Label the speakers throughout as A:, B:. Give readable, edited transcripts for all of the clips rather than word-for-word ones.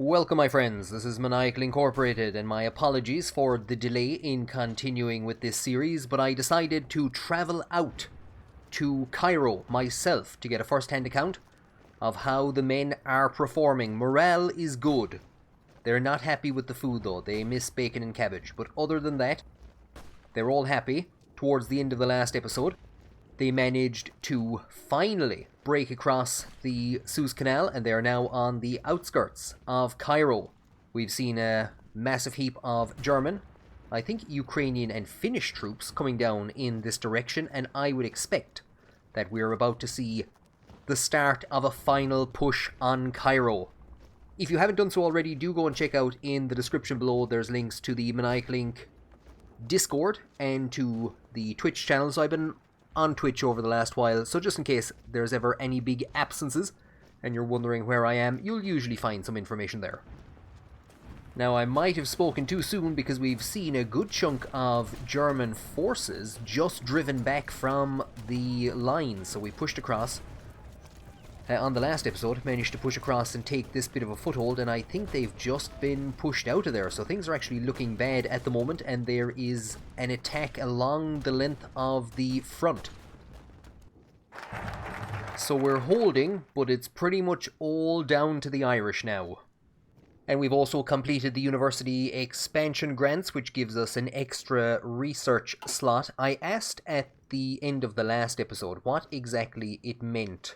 A: Welcome my friends, this is Maniacal Incorporated, and my apologies for the delay in continuing with this series, but I decided to travel out to Cairo myself to get a first-hand account of how the men are performing. Morale is good. They're not happy with the food though, they miss bacon and cabbage, but other than that, they're all happy. Towards the end of the last episode, they managed to finally break across the Suez Canal, and they are now on the outskirts of Cairo. We've seen a massive heap of German, I think Ukrainian and Finnish troops coming down in this direction, and I would expect that we're about to see the start of a final push on Cairo. If you haven't done so already, do go and check out in the description below. There's links to the Maniacal Inc Discord and to the Twitch channel. So I've been on Twitch over the last while, so just in case there's ever any big absences and you're wondering where I am, you'll usually find some information there. Now, I might have spoken too soon because we've seen a good chunk of German forces just driven back from the line, so we pushed across. On the last episode, managed to push across and take this bit of a foothold, and I think they've just been pushed out of there, so things are actually looking bad at the moment, and there is an attack along the length of the front. So we're holding, but it's pretty much all down to the Irish now. And we've also completed the university expansion grants, which gives us an extra research slot. I asked at the end of the last episode what exactly it meant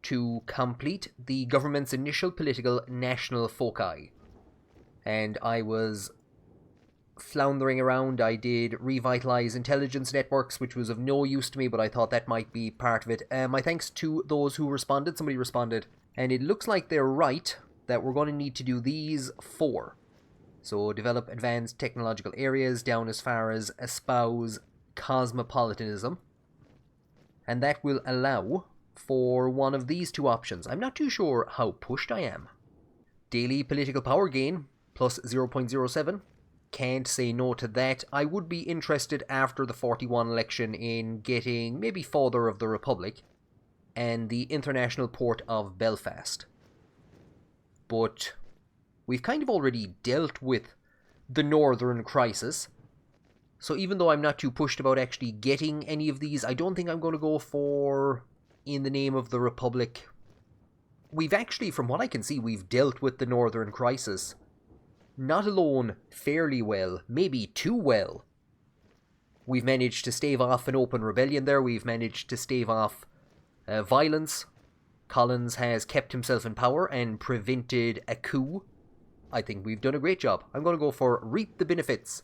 A: to complete the government's initial political national foci. And I was floundering around. I did revitalize intelligence networks, which was of no use to me, but I thought that might be part of it. My thanks to those who responded. Somebody responded, and it looks like they're right, that we're going to need to do these 4. So develop advanced technological areas down as far as espouse cosmopolitanism. And that will allow for one of these 2 options. I'm not too sure how pushed I am. Daily political power gain, plus 0.07. Can't say no to that. I would be interested after the 41 election in getting maybe Father of the Republic and the international port of Belfast. But we've kind of already dealt with the Northern Crisis. So even though I'm not too pushed about actually getting any of these, I don't think I'm going to go for in the name of the Republic. We've actually, from what I can see, we've dealt with the Northern Crisis. Not alone fairly well, maybe too well. We've managed to stave off an open rebellion there. We've managed to stave off violence. Collins has kept himself in power and prevented a coup. I think we've done a great job. I'm going to go for reap the benefits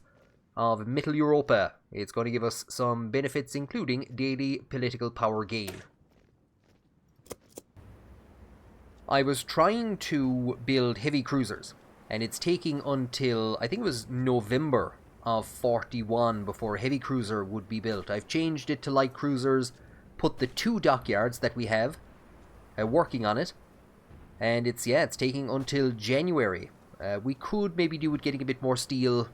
A: of Mittel Europa. It's going to give us some benefits, including daily political power gain. I was trying to build heavy cruisers, and it's taking until, I think it was November of 41 before a heavy cruiser would be built. I've changed it to light cruisers, put the 2 dockyards that we have working on it, and it's taking until January. We could maybe do with getting a bit more steel.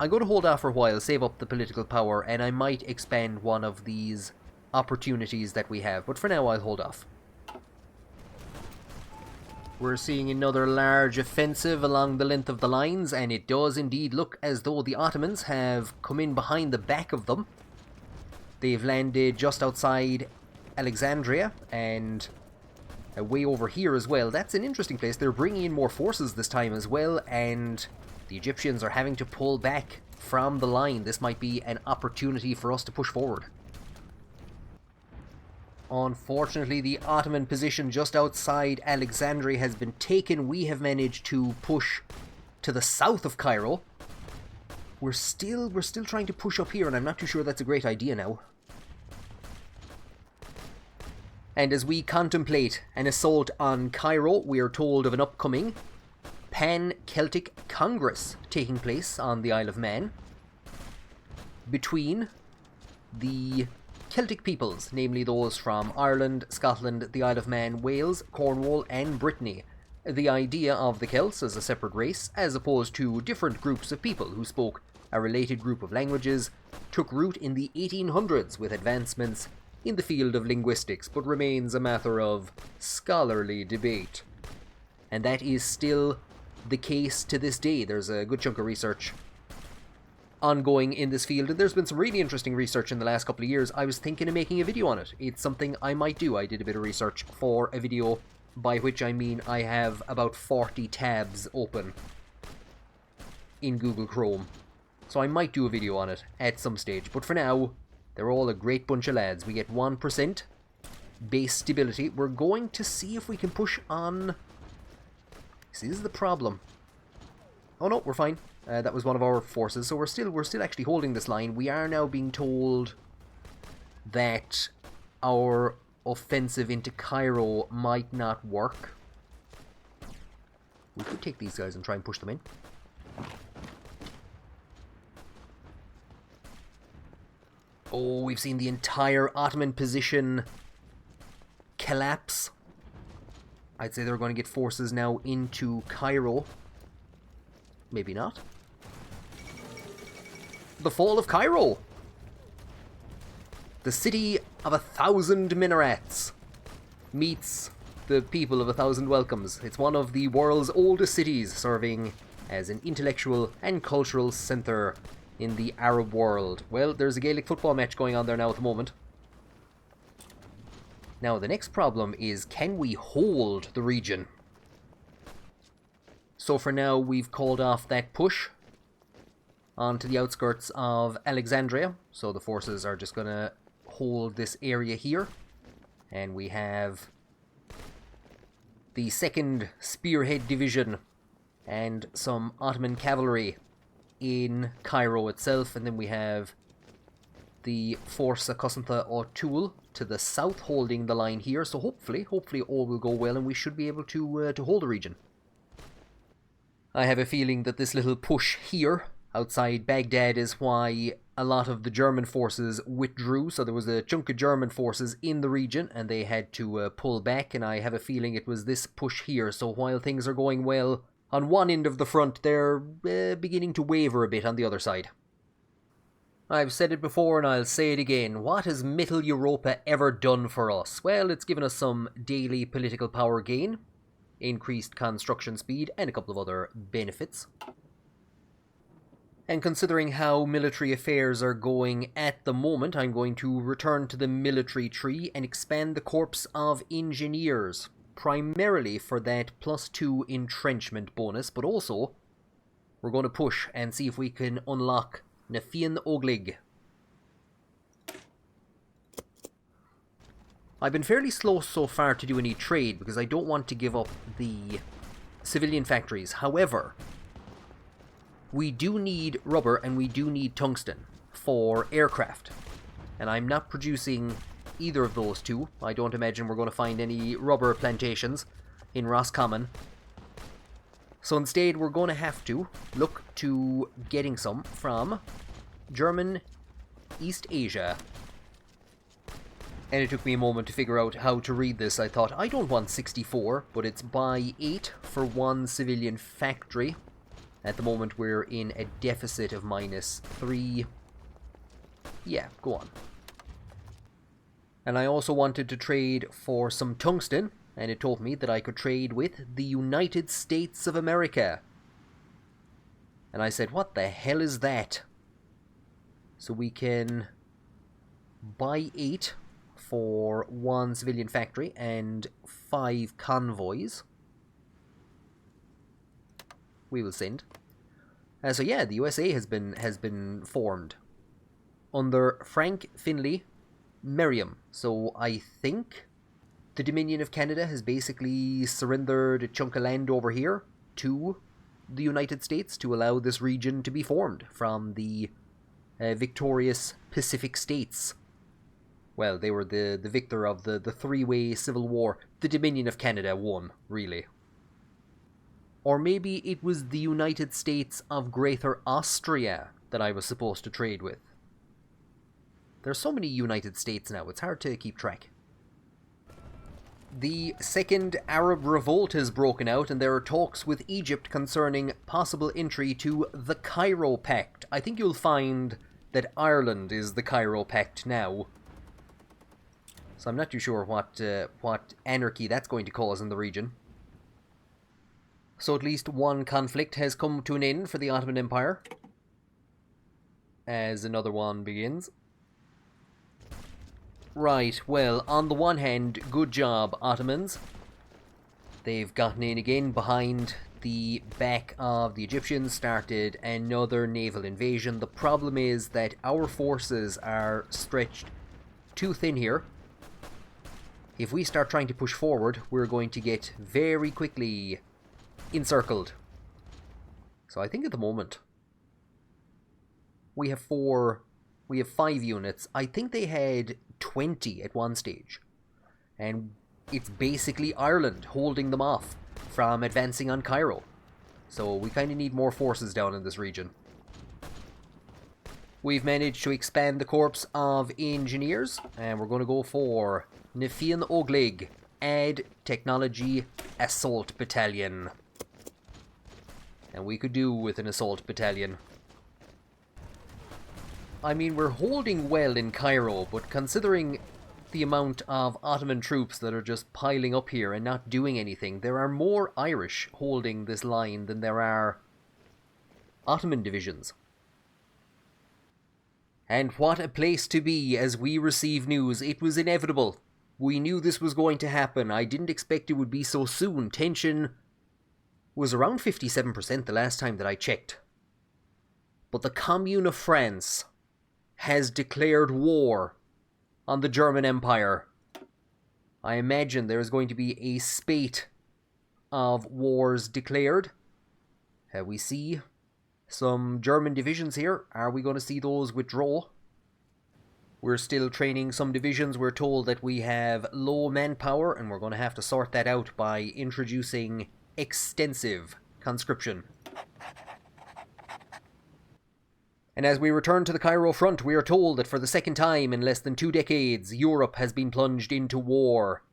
A: I'm going to hold off for a while, save up the political power, and I might expand one of these opportunities that we have, but for now I'll hold off. We're seeing another large offensive along the length of the lines, and it does indeed look as though the Ottomans have come in behind the back of them. They've landed just outside Alexandria and way over here as well. That's an interesting place. They're bringing in more forces this time as well, and the Egyptians are having to pull back from the line. This might be an opportunity for us to push forward. Unfortunately, the Ottoman position just outside Alexandria has been taken. We have managed to push to the south of Cairo. We're still trying to push up here, and I'm not too sure that's a great idea now. And as we contemplate an assault on Cairo, we are told of an upcoming Pan-Celtic Congress taking place on the Isle of Man between the Celtic peoples, namely those from Ireland, Scotland, the Isle of Man, Wales, Cornwall and Brittany. The idea of the Celts as a separate race, as opposed to different groups of people who spoke a related group of languages, took root in the 1800s with advancements in the field of linguistics, but remains a matter of scholarly debate. And that is still the case to this day. There's a good chunk of research ongoing in this field, and there's been some really interesting research in the last couple of years. I was thinking of making a video on it. It's something I might do. I did a bit of research for a video, by which I mean I have about 40 tabs open in Google Chrome. So I might do a video on it at some stage. But for now, they're all a great bunch of lads. We get 1% base stability. We're going to see if we can push on... See, this is the problem. Oh no, we're fine. That was one of our forces, so we're still actually holding this line. We are now being told that our offensive into Cairo might not work. We could take these guys and try and push them in. Oh, we've seen the entire Ottoman position collapse. I'd say they're going to get forces now into Cairo. Maybe not. The fall of Cairo. The city of 1,000 minarets meets the people of 1,000 welcomes. It's one of the world's oldest cities, serving as an intellectual and cultural centre in the Arab world. Well, there's a Gaelic football match going on there now at the moment. Now, the next problem is, can we hold the region? So for now, we've called off that push onto the outskirts of Alexandria. So the forces are just going to hold this area here. And we have the 2nd Spearhead Division and some Ottoman cavalry in Cairo itself. And then we have the Forza Cosentha O'Toole to the south holding the line here. So hopefully all will go well and we should be able to hold the region. I have a feeling that this little push here outside Baghdad is why a lot of the German forces withdrew. So there was a chunk of German forces in the region and they had to pull back, and I have a feeling it was this push here. So while things are going well on one end of the front, they're beginning to waver a bit on the other side. I've said it before and I'll say it again. What has Mittel Europa ever done for us? Well, it's given us some daily political power gain, increased construction speed, and a couple of other benefits. And considering how military affairs are going at the moment, I'm going to return to the military tree and expand the Corps of Engineers, primarily for that +2 entrenchment bonus, but also we're going to push and see if we can unlock Nafian Oglig. I've been fairly slow so far to do any trade because I don't want to give up the civilian factories. However, we do need rubber and we do need tungsten for aircraft. And I'm not producing either of those two. I don't imagine we're going to find any rubber plantations in Roscommon. So instead, we're going to have to look to getting some from German East Asia. And it took me a moment to figure out how to read this. I thought, I don't want 64, but it's buy 8 for 1 civilian factory. At the moment, we're in a deficit of -3. Yeah, go on. And I also wanted to trade for some tungsten, and it told me that I could trade with the United States of America. And I said, what the hell is that? So we can buy 8 for 1 civilian factory and 5 convoys. We will send. So yeah, the USA has been formed under Frank Finley Merriam. So I think the Dominion of Canada has basically surrendered a chunk of land over here to the United States to allow this region to be formed from the victorious Pacific States. Well, they were the victor of the three-way civil war. The Dominion of Canada won, really. Or maybe it was the United States of Greater Austria that I was supposed to trade with. There's so many United States now, it's hard to keep track. The Second Arab Revolt has broken out, and there are talks with Egypt concerning possible entry to the Cairo Pact. I think you'll find that Ireland is the Cairo Pact now. So I'm not too sure what anarchy that's going to cause in the region. So at least one conflict has come to an end for the Ottoman Empire, as another one begins. Right, well, on the one hand, good job, Ottomans. They've gotten in again behind the back of the Egyptians, started another naval invasion. The problem is that our forces are stretched too thin here. If we start trying to push forward, we're going to get very quickly encircled. So I think at the moment we have 5 units. I think they had 20 at one stage. And it's basically Ireland holding them off from advancing on Cairo. So we kind of need more forces down in this region. We've managed to expand the corps of engineers, and we're going to go for Nefin Oglig, add technology assault battalion. And we could do with an assault battalion. I mean, we're holding well in Cairo, but considering the amount of Ottoman troops that are just piling up here and not doing anything, there are more Irish holding this line than there are Ottoman divisions. And what a place to be as we receive news. It was inevitable. We knew this was going to happen. I didn't expect it would be so soon. Tension was around 57% the last time that I checked. But the Commune of France has declared war on the German Empire. I imagine there is going to be a spate of wars declared. We see some German divisions here. Are we going to see those withdraw? We're still training some divisions. We're told that we have low manpower, and we're going to have to sort that out by introducing extensive conscription. And as we return to the Cairo front, we are told that for the second time in less than 2 decades, Europe has been plunged into war.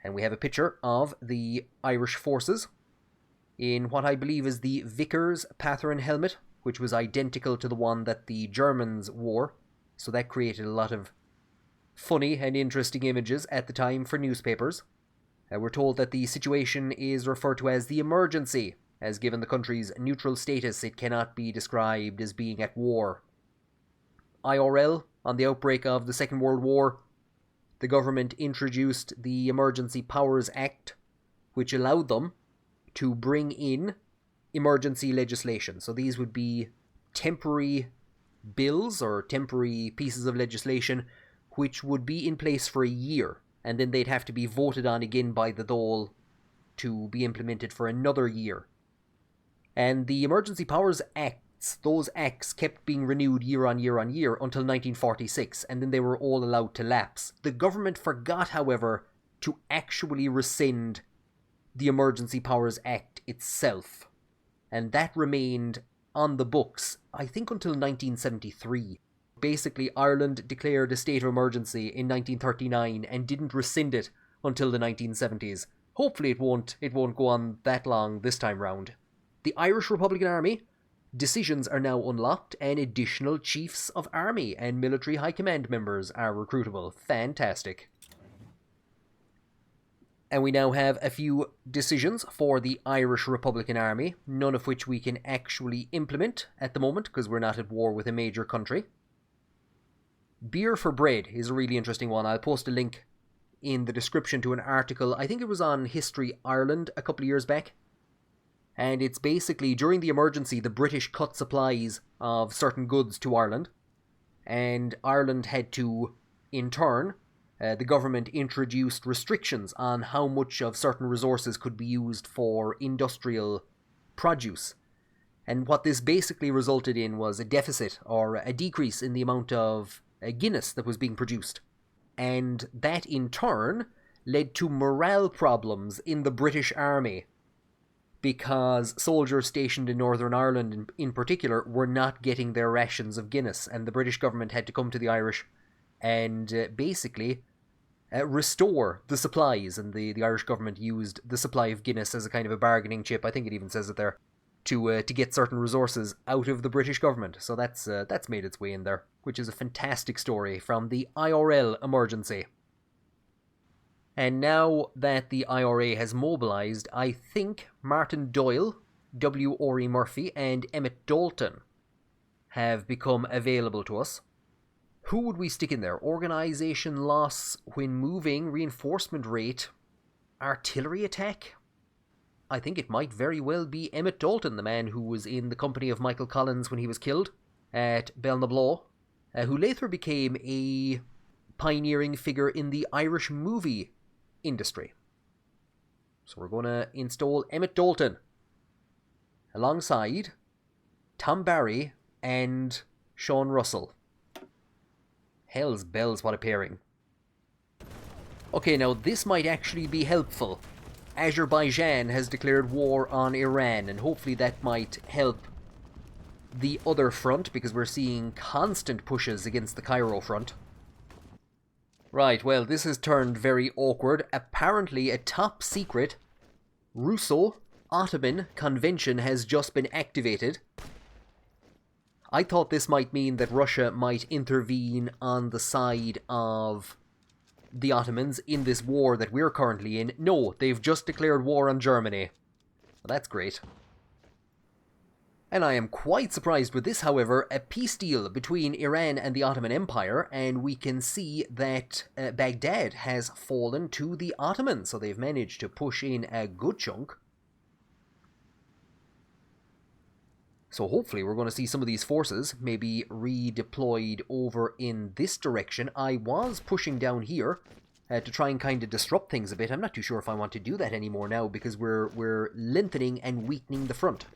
A: And we have a picture of the Irish forces in what I believe is the Vickers Patron helmet, which was identical to the one that the Germans wore. So that created a lot of funny and interesting images at the time for newspapers. We're told that the situation is referred to as the emergency, as given the country's neutral status, it cannot be described as being at war. IRL, on the outbreak of the Second World War, the government introduced the Emergency Powers Act, which allowed them to bring in emergency legislation. So these would be temporary bills or temporary pieces of legislation which would be in place for a year, and then they'd have to be voted on again by the Dáil to be implemented for another year. And the Emergency Powers Acts, those acts kept being renewed year on year on year until 1946, and then they were all allowed to lapse. The government forgot, however, to actually rescind the Emergency Powers Act itself, and that remained on the books, I think, until 1973. Basically, Ireland declared a state of emergency in 1939 and didn't rescind it until the 1970s. Hopefully it won't go on that long this time round. The Irish Republican Army, decisions are now unlocked and additional chiefs of army and military high command members are recruitable. Fantastic. And we now have a few decisions for the Irish Republican Army, none of which we can actually implement at the moment because we're not at war with a major country. Beer for bread is a really interesting one. I'll post a link in the description to an article. I think it was on History Ireland a couple of years back. And it's basically, during the emergency, the British cut supplies of certain goods to Ireland. And Ireland had to, in turn, the government introduced restrictions on how much of certain resources could be used for industrial produce. And what this basically resulted in was a deficit or a decrease in the amount of Guinness that was being produced. And that in turn led to morale problems in the British Army because soldiers stationed in Northern Ireland in particular were not getting their rations of Guinness, and the British government had to come to the Irish and basically restore the supplies, and the Irish government used the supply of Guinness as a kind of a bargaining chip, I think it even says it there, to get certain resources out of the British government. So that's made its way in there, which is a fantastic story from the IRL emergency. And now that the IRA has mobilised, I think Martin Doyle, W. Ori Murphy, and Emmett Dalton have become available to us. Who would we stick in there? Organisation loss when moving, reinforcement rate, artillery attack? I think it might very well be Emmett Dalton, the man who was in the company of Michael Collins when he was killed at Belnablaw, who later became a pioneering figure in the Irish movie industry. So we're going to install Emmett Dalton alongside Tom Barry and Sean Russell. Hell's bells, what a pairing. Okay, now this might actually be helpful. Azerbaijan has declared war on Iran, and hopefully that might help the other front, because we're seeing constant pushes against the Cairo front. Right, well, this has turned very awkward. Apparently, a top secret Russo-Ottoman convention has just been activated. I thought this might mean that Russia might intervene on the side of the Ottomans in this war that we're currently in. No, they've just declared war on Germany. Well, that's great. And I am quite surprised with this, however, a peace deal between Iran and the Ottoman Empire, and we can see that Baghdad has fallen to the Ottomans, so they've managed to push in a good chunk. So hopefully we're going to see some of these forces maybe redeployed over in this direction. I was pushing down here to try and kind of disrupt things a bit. I'm not too sure if I want to do that anymore now, because we're lengthening and weakening the front.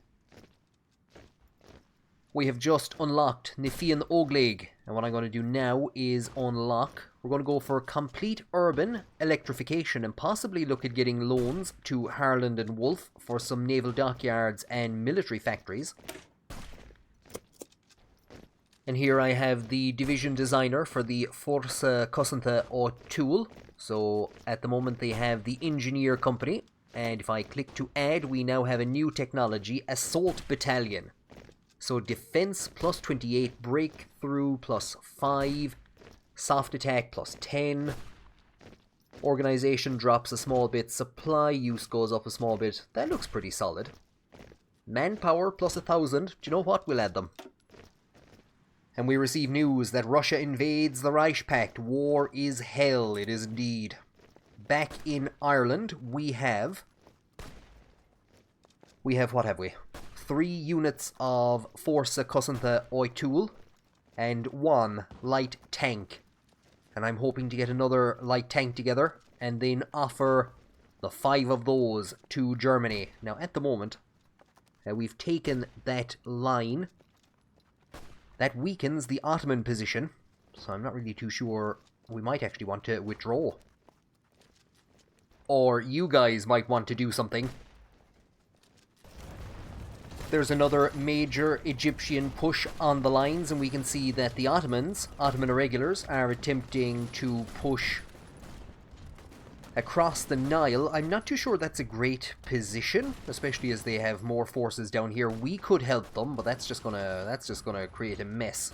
A: We have just unlocked Nifian Ogleg, and what I'm going to do now is unlock. We're going to go for complete urban electrification and possibly look at getting loans to Harland and Wolff for some naval dockyards and military factories. And here I have the division designer for the Forza Cosanta O'Toole. So at the moment they have the engineer company, and if I click to add, we now have a new technology, Assault Battalion. So defense plus 28, breakthrough plus 5, soft attack plus 10, organization drops a small bit, supply use goes up a small bit. That looks pretty solid. Manpower plus 1,000, do you know what? We'll add them. And we receive news that Russia invades the Reich Pact. War is hell, it is indeed. Back in Ireland, we have, what have we? 3 units of Forza Cosanta O'Toole and 1 light tank. And I'm hoping to get another light tank together and then offer the 5 of those to Germany. Now at the moment, we've taken that line. That weakens the Ottoman position, so I'm not really too sure. We might actually want to withdraw. Or you guys might want to do something. There's another major Egyptian push on the lines, and we can see that the Ottoman irregulars, are attempting to push across the Nile. I'm not too sure that's a great position, especially as they have more forces down here. We could help them, but that's just gonna create a mess.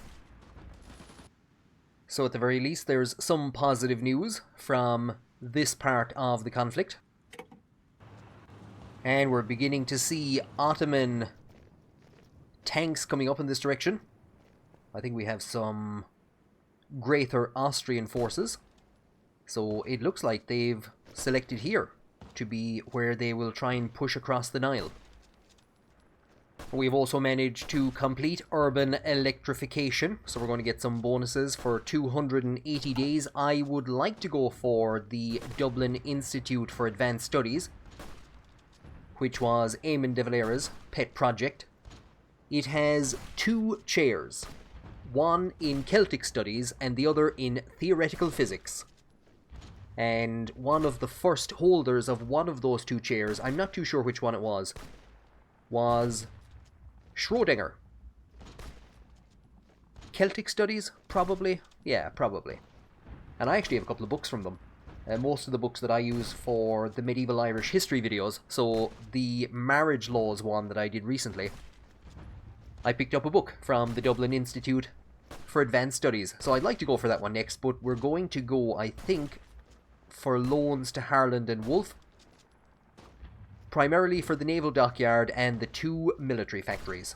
A: So at the very least, there's some positive news from this part of the conflict. And we're beginning to see Ottoman tanks coming up in this direction. I think we have some Greater Austrian forces. So it looks like they've selected here to be where they will try and push across the Nile. We've also managed to complete urban electrification, so we're going to get some bonuses for 280 days. I would like to go for the Dublin Institute for Advanced Studies, which was Eamon de Valera's pet project. It has 2 chairs, one in Celtic Studies and the other in Theoretical Physics. And one of the first holders of one of those 2 chairs, I'm not too sure which one it was Schrödinger. Celtic Studies, probably? Yeah, probably. And I actually have a couple of books from them. Most of the books that I use for the medieval Irish history videos, so the marriage laws one that I did recently, I picked up a book from the Dublin Institute for Advanced Studies. So I'd like to go for that one next, but we're going to go, I think, for loans to Harland and Wolff, primarily for the naval dockyard and the 2 military factories.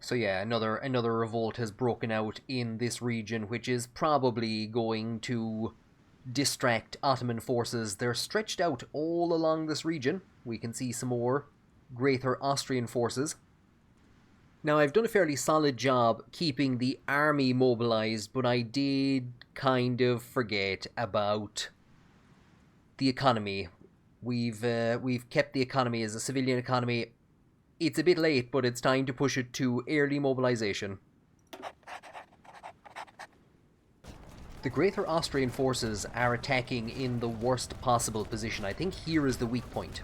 A: So yeah, another revolt has broken out in this region, which is probably going to distract Ottoman forces. They're stretched out all along this region. We can see some more Greater Austrian forces. Now, I've done a fairly solid job keeping the army mobilized, but I did kind of forget about the economy. We've kept the economy as a civilian economy. It's a bit late, but it's time to push it to early mobilization. The Greater Austrian forces are attacking in the worst possible position. I think here is the weak point.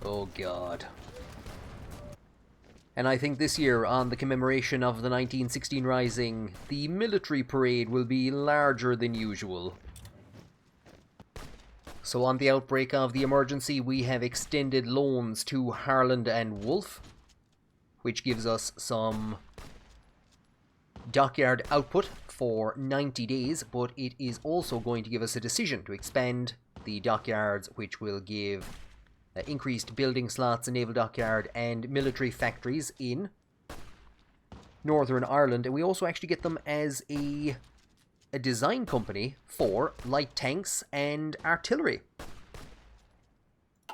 A: Oh god. And I think this year, on the commemoration of the 1916 Rising, the military parade will be larger than usual. So on the outbreak of the emergency, we have extended loans to Harland and Wolff, which gives us some dockyard output for 90 days, but it is also going to give us a decision to expand the dockyards, which will give increased building slots in Naval Dockyard and military factories in Northern Ireland. And we also actually get them as a design company for light tanks and artillery.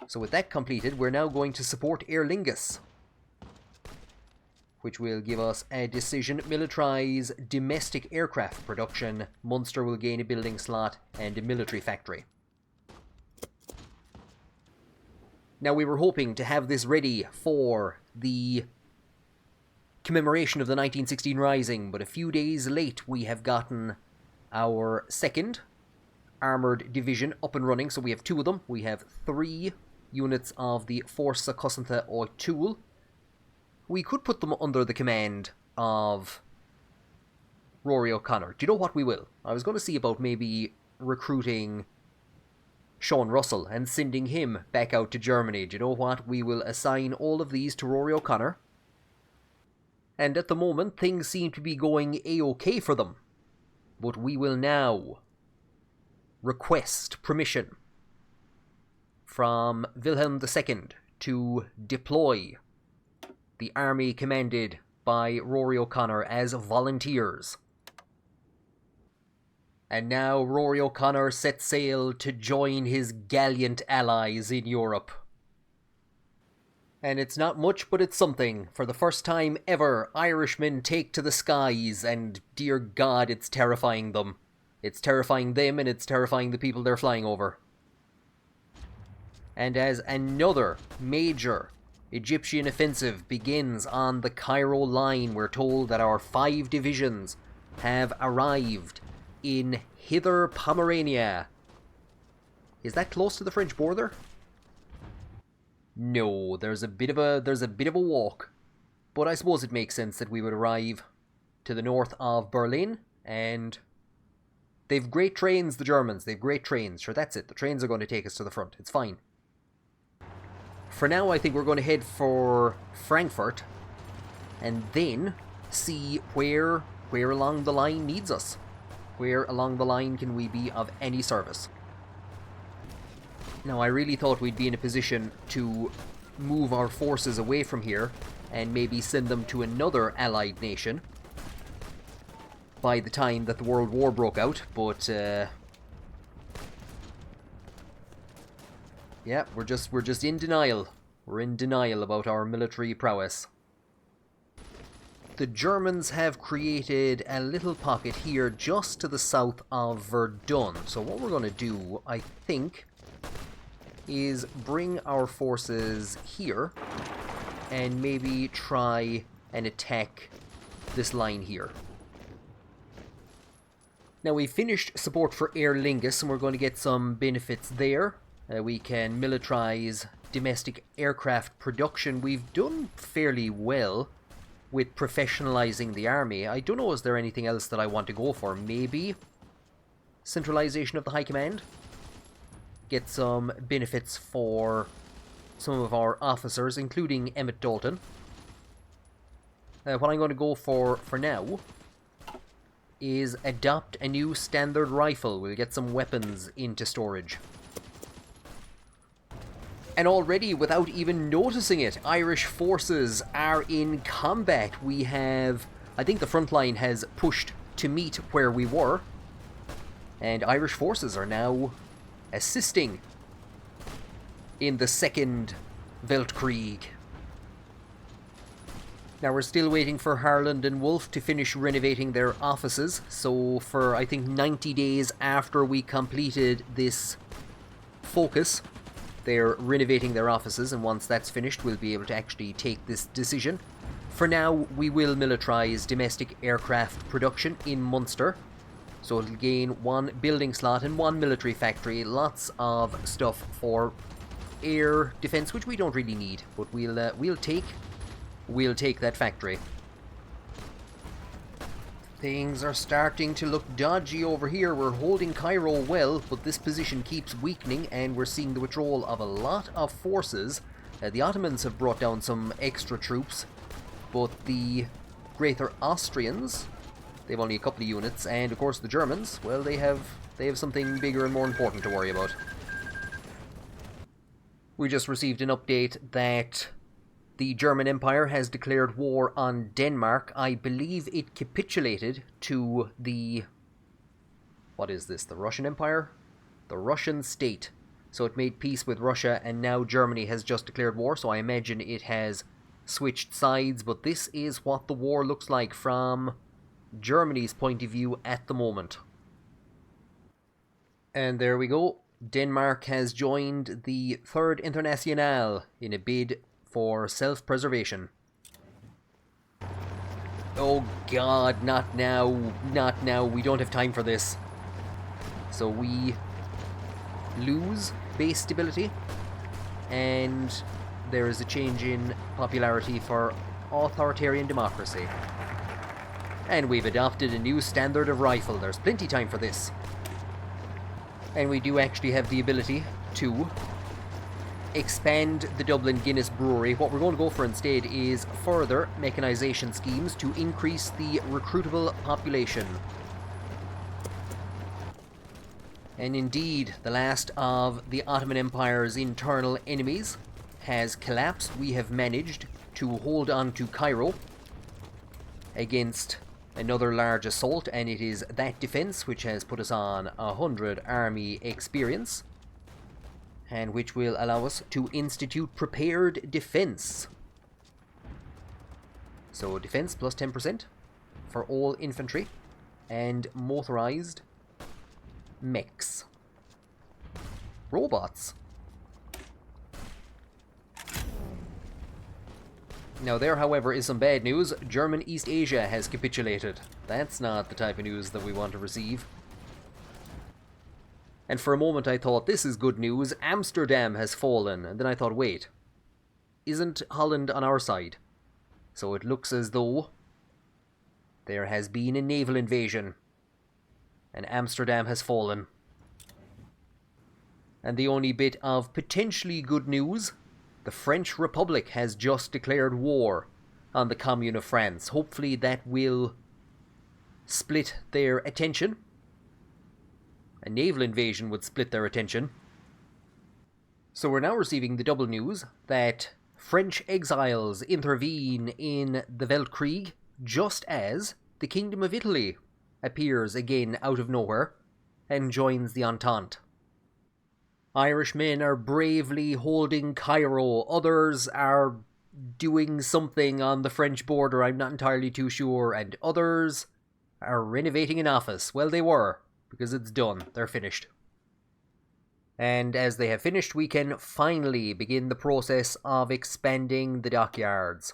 A: So with that completed, we're now going to support Aer Lingus, which will give us a decision. Militarize domestic aircraft production. Munster will gain a building slot and a military factory. Now, we were hoping to have this ready for the commemoration of the 1916 Rising, but a few days late we have gotten our 2nd Armoured Division up and running. So we have 2 of them. We have 3 units of the Forsa Cosantha O'Toole. We could put them under the command of Rory O'Connor. Do you know what, we will? I was going to see about maybe recruiting Sean Russell and sending him back out to Germany. Do you know what? We will assign all of these to Rory O'Connor. And at the moment, things seem to be going a-okay for them. But we will now request permission from Wilhelm II to deploy the army commanded by Rory O'Connor as volunteers. And now Rory O'Connor sets sail to join his gallant allies in Europe. And it's not much, but it's something. For the first time ever, Irishmen take to the skies, and dear God, it's terrifying them. It's terrifying them, and it's terrifying the people they're flying over. And as another major Egyptian offensive begins on the Cairo line, we're told that our 5 divisions have arrived in Hither Pomerania. Is that close to the French border? No, there's a bit of a walk. But I suppose it makes sense that we would arrive to the north of Berlin, and they've great trains, the Germans. They've great trains. Sure, that's it. The trains are going to take us to the front. It's fine. For now, I think we're going to head for Frankfurt and then see where along the line needs us. Where along the line can we be of any service? Now, I really thought we'd be in a position to move our forces away from here and maybe send them to another allied nation by the time that the World War broke out, but yeah, we're just in denial. We're in denial about our military prowess. The Germans have created a little pocket here just to the south of Verdun. So what we're going to do, I think, is bring our forces here and maybe try and attack this line here. Now, we've finished support for Aer Lingus, and we're going to get some benefits there. We can militarize domestic aircraft production. We've done fairly well with professionalizing the army. I don't know, is there anything else that I want to go for? Maybe centralization of the High Command? Get some benefits for some of our officers, including Emmett Dalton. What I'm going to go for now is adopt a new standard rifle. We'll get some weapons into storage. And already, without even noticing it, Irish forces are in combat. We have, I think the front line has pushed to meet where we were. And Irish forces are now assisting in the second Weltkrieg. Now we're still waiting for Harland and Wolff to finish renovating their offices. So for, I think, 90 days after we completed this focus, they're renovating their offices, and once that's finished, we'll be able to actually take this decision. For now, we will militarise domestic aircraft production in Munster. So it'll gain 1 building slot and 1 military factory. Lots of stuff for air defence, which we don't really need, but we'll take that factory. Things are starting to look dodgy over here. We're holding Cairo well, but this position keeps weakening, and we're seeing the withdrawal of a lot of forces. The Ottomans have brought down some extra troops, but the Greater Austrians, they've only a couple of units, and of course the Germans, well, they have something bigger and more important to worry about. We just received an update that the German Empire has declared war on Denmark. I believe it capitulated to the... what is this? The Russian Empire? The Russian state. So it made peace with Russia, and now Germany has just declared war, so I imagine it has switched sides, but this is what the war looks like from Germany's point of view at the moment. And there we go. Denmark has joined the Third Internationale in a bid for self-preservation. Oh god, not now, not now, we don't have time for this. So we lose base stability, and there is a change in popularity for authoritarian democracy. And we've adopted a new standard of rifle. There's plenty time for this. And we do actually have the ability to expand the Dublin Guinness Brewery. What we're going to go for instead is further mechanisation schemes to increase the recruitable population. And indeed, the last of the Ottoman Empire's internal enemies has collapsed. We have managed to hold on to Cairo against another large assault, and it is that defence which has put us on 100 army experience, and which will allow us to institute prepared defence. So defence plus 10% for all infantry and motorised mechs. Robots. Now there, however, is some bad news. German East Asia has capitulated. That's not the type of news that we want to receive. And for a moment I thought, this is good news, Amsterdam has fallen. And then I thought, wait, isn't Holland on our side? So it looks as though there has been a naval invasion, and Amsterdam has fallen. And the only bit of potentially good news, the French Republic has just declared war on the Commune of France. Hopefully that will split their attention. A naval invasion would split their attention. So we're now receiving the double news that French exiles intervene in the Weltkrieg just as the Kingdom of Italy appears again out of nowhere and joins the Entente. Irish men are bravely holding Cairo. Others are doing something on the French border, I'm not entirely too sure. And others are renovating an office. Well, they were, because it's done. They're finished. And as they have finished, we can finally begin the process of expanding the dockyards.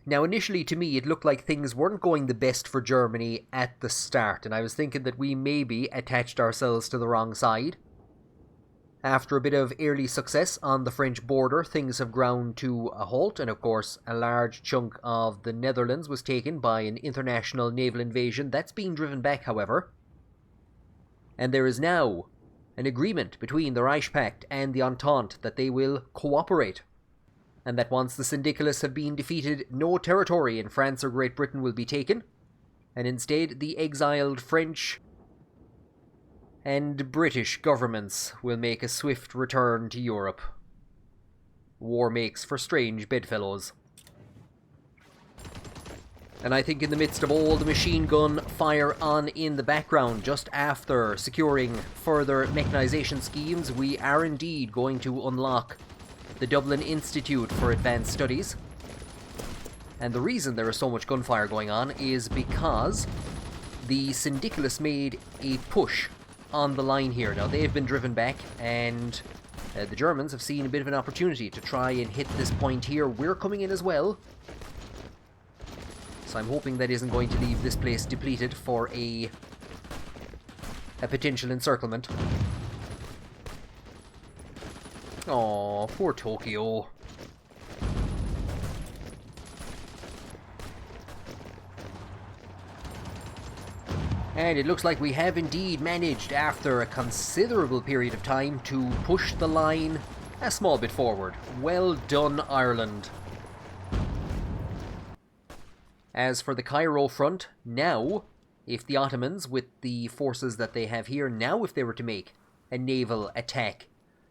A: Now, initially to me, it looked like things weren't going the best for Germany at the start, and I was thinking that we maybe attached ourselves to the wrong side. After a bit of early success on the French border, things have ground to a halt, and of course a large chunk of the Netherlands was taken by an international naval invasion. That's being driven back, however. And there is now an agreement between the Reich Pact and the Entente that they will cooperate, and that once the Syndicalists have been defeated, no territory in France or Great Britain will be taken, And instead, the exiled French and British governments will make a swift return to Europe. War makes for strange bedfellows. And I think in the midst of all the machine gun fire on in the background, just after securing further mechanization schemes, we are indeed going to unlock the Dublin Institute for Advanced Studies. And the reason there is so much gunfire going on is because the Syndicalists made a push on the line here. Now, they've been driven back, and the Germans have seen a bit of an opportunity to try and hit this point here. We're coming in as well. So I'm hoping that isn't going to leave this place depleted for a potential encirclement. Oh, poor Tokyo. And it looks like we have indeed managed, after a considerable period of time, to push the line a small bit forward. Well done, Ireland. As for the Cairo front, now, if the Ottomans, with the forces that they have here, now if they were to make a naval attack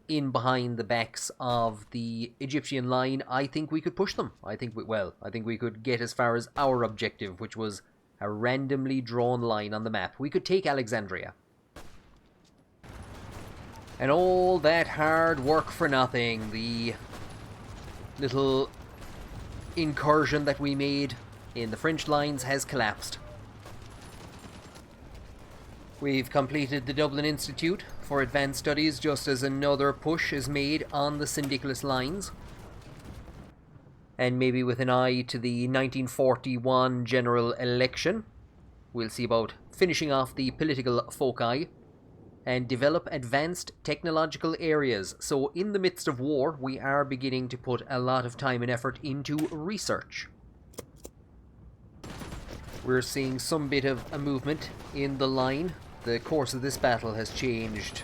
A: in behind the backs of the Egyptian line, I think we could push them. I think we could get as far as our objective, which was a randomly drawn line on the map. We could take Alexandria. And all that hard work for nothing. The little incursion that we made in the French lines has collapsed. We've completed the Dublin Institute for Advanced Studies just as another push is made on the Syndicalist lines. And maybe with an eye to the 1941 general election, we'll see about finishing off the political foci and develop advanced technological areas. So in the midst of war, we are beginning to put a lot of time and effort into research. We're seeing some bit of a movement in the line. The course of this battle has changed,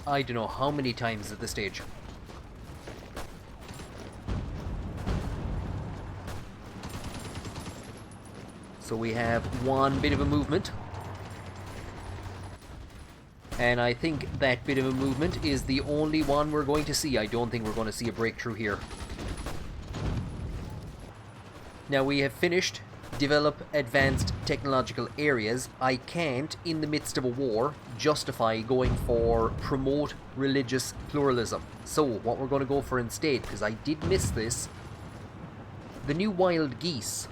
A: I don't know how many times at this stage. So we have one bit of a movement. And I think that bit of a movement is the only one we're going to see. I don't think we're going to see a breakthrough here. Now we have finished develop advanced technological areas. I can't, in the midst of a war, justify going for promote religious pluralism. So what we're going to go for instead, because I did miss this, the new wild geese.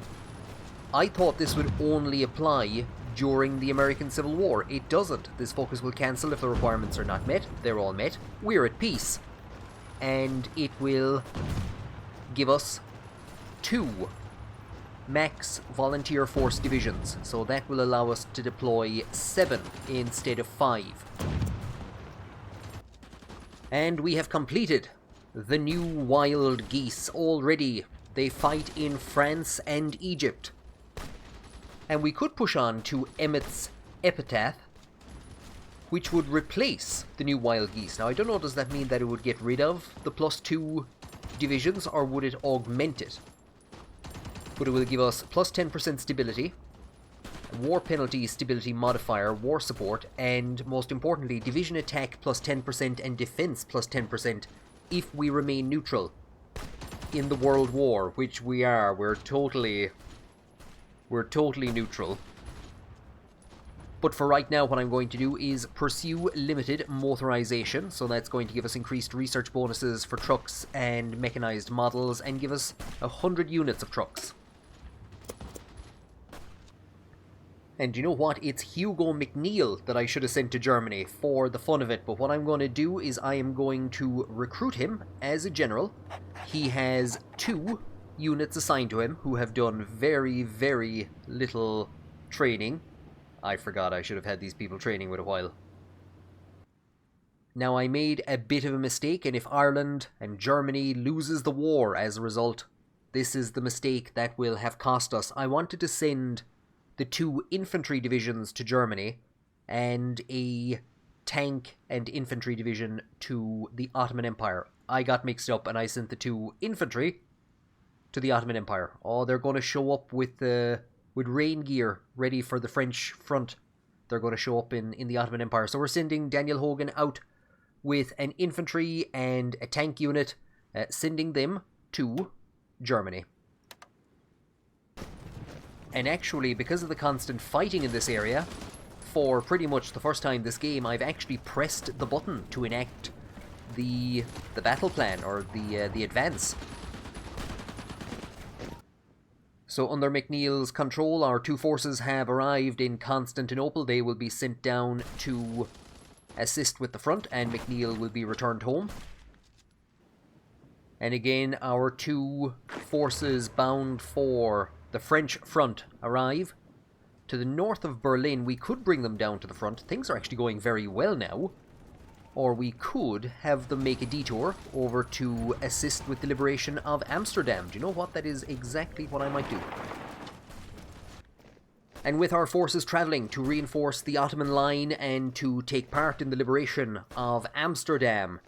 A: I thought this would only apply during the American Civil War. It doesn't. This focus will cancel if the requirements are not met. They're all met. We're at peace. And it will give us 2 max volunteer force divisions. So that will allow us to deploy 7 instead of 5. And we have completed the new wild geese already. They fight in France and Egypt. And we could push on to Emmett's epitaph, which would replace the new wild geese. Now I don't know, does that mean that it would get rid of the +2 divisions, or would it augment it? But it will give us plus 10% stability, war penalty stability modifier, war support, and most importantly, division attack plus 10% and defense plus 10% if we remain neutral in the World War, which we are. We're totally neutral. But for right now, what I'm going to do is pursue limited motorization. So that's going to give us increased research bonuses for trucks and mechanized models, and give us 100 units of trucks. And you know what? It's Hugo McNeil that I should have sent to Germany for the fun of it. But what I'm going to do is I am going to recruit him as a general. He has 2 units assigned to him who have done very, very little training. I forgot I should have had these people training with a while. Now, I made a bit of a mistake, and if Ireland and Germany loses the war as a result, this is the mistake that will have cost us. I wanted to send the 2 infantry divisions to Germany and a tank and infantry division to the Ottoman Empire. I got mixed up and I sent the 2 infantry to the Ottoman Empire. Oh, they're going to show up with with rain gear ready for the French front. They're going to show up in the Ottoman Empire. So we're sending Daniel Hogan out with an infantry and a tank unit, sending them to Germany. And actually, because of the constant fighting in this area, for pretty much the first time this game, I've actually pressed the button to enact the battle plan, or the advance. So under McNeil's control, our two forces have arrived in Constantinople. They will be sent down to assist with the front, and McNeil will be returned home. And again, our two forces bound for the French front arrive to the north of Berlin. We could bring them down to the front. Things are actually going very well now. Or we could have them make a detour over to assist with the liberation of Amsterdam. Do you know what? That is exactly what I might do. And with our forces travelling to reinforce the Ottoman line and to take part in the liberation of Amsterdam,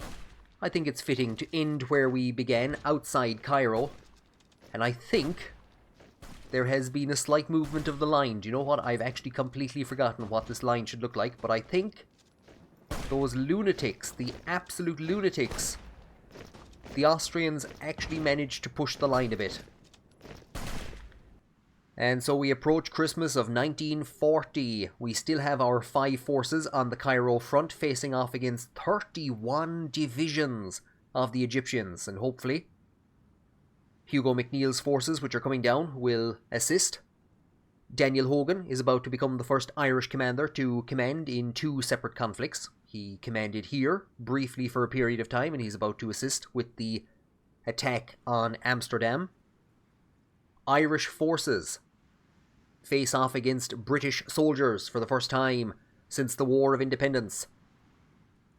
A: I think it's fitting to end where we began, outside Cairo. And I think there has been a slight movement of the line. Do you know what? I've actually completely forgotten what this line should look like, but I think those lunatics, the absolute lunatics, the Austrians actually managed to push the line a bit. And so we approach Christmas of 1940. We still have our 5 forces on the Cairo front facing off against 31 divisions of the Egyptians. And hopefully Hugo McNeil's forces, which are coming down, will assist. Daniel Hogan is about to become the first Irish commander to command in 2 separate conflicts. He commanded here briefly for a period of time, and he's about to assist with the attack on Amsterdam. Irish forces face off against British soldiers for the first time since the War of Independence.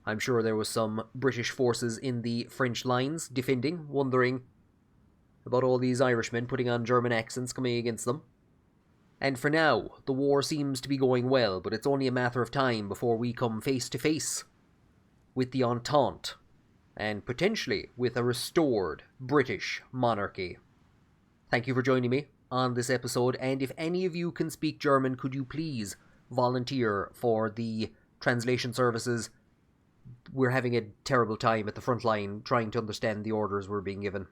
A: I'm sure there was some British forces in the French lines defending, wondering about all these Irishmen putting on German accents coming against them. And for now, the war seems to be going well, but it's only a matter of time before we come face to face with the Entente, and potentially with a restored British monarchy. Thank you for joining me on this episode, and if any of you can speak German, could you please volunteer for the translation services? We're having a terrible time at the front line trying to understand the orders we're being given.